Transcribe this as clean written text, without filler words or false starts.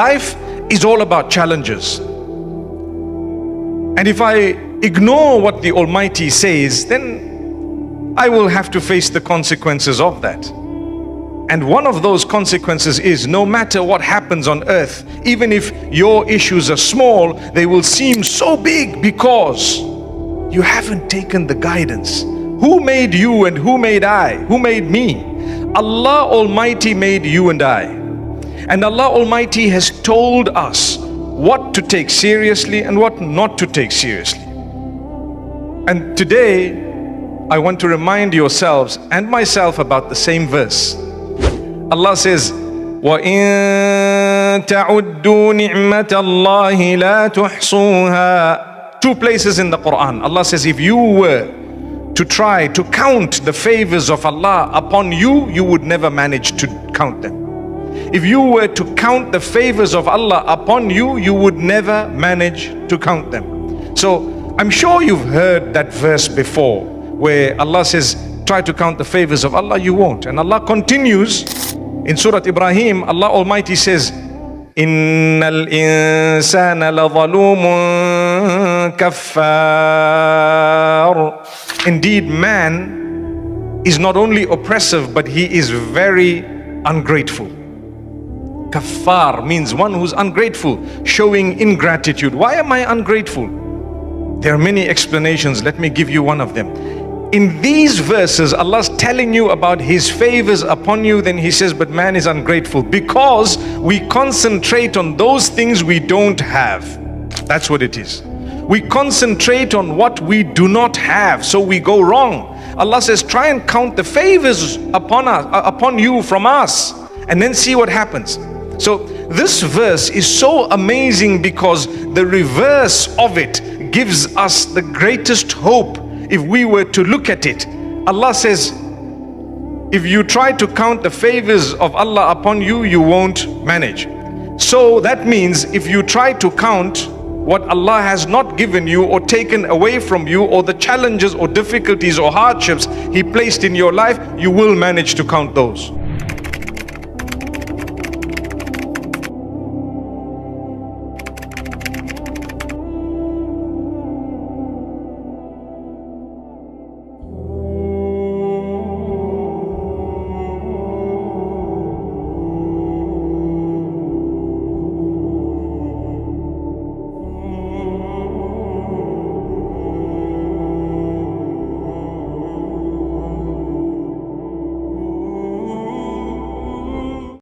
life is all about challenges. And if I ignore what the Almighty says, then I will have to face the consequences of that. And one of those consequences is, no matter what happens on earth, even if your issues are small, they will seem so big because you haven't taken the guidance. Who made you and who made I? Who made me? Allah Almighty made you and I. And Allah Almighty has told us what to take seriously and what not to take seriously. And today, I want to remind yourselves and myself about the same verse. Allah says, وَإِن تَعُدُّوا نِعْمَةَ اللَّهِ لَا تُحْصُوهَا. Two places in the Quran, Allah says, if you were to try to count the favors of Allah upon you, you would never manage to count them. If you were to count the favors of Allah upon you, you would never manage to count them. So I'm sure you've heard that verse before, where Allah says, try to count the favors of Allah, you won't. And Allah continues in Surah Ibrahim. Allah Almighty says, Innal insana ladhalumun kaffar. Indeed, man is not only oppressive, but he is very ungrateful. Kaffar means one who's ungrateful, showing ingratitude. Why am I ungrateful? There are many explanations. Let me give you one of them. In these verses, Allah's telling you about His favors upon you, then He says, but man is ungrateful because we concentrate on those things we don't have. That's what it is. We concentrate on what we do not have, so we go wrong. Allah says, try and count the favors upon you from us, and then see what happens. So this verse is so amazing because the reverse of it gives us the greatest hope if we were to look at it. Allah says, if you try to count the favors of Allah upon you, you won't manage. So that means if you try to count what Allah has not given you or taken away from you, or the challenges or difficulties or hardships He placed in your life, you will manage to count those.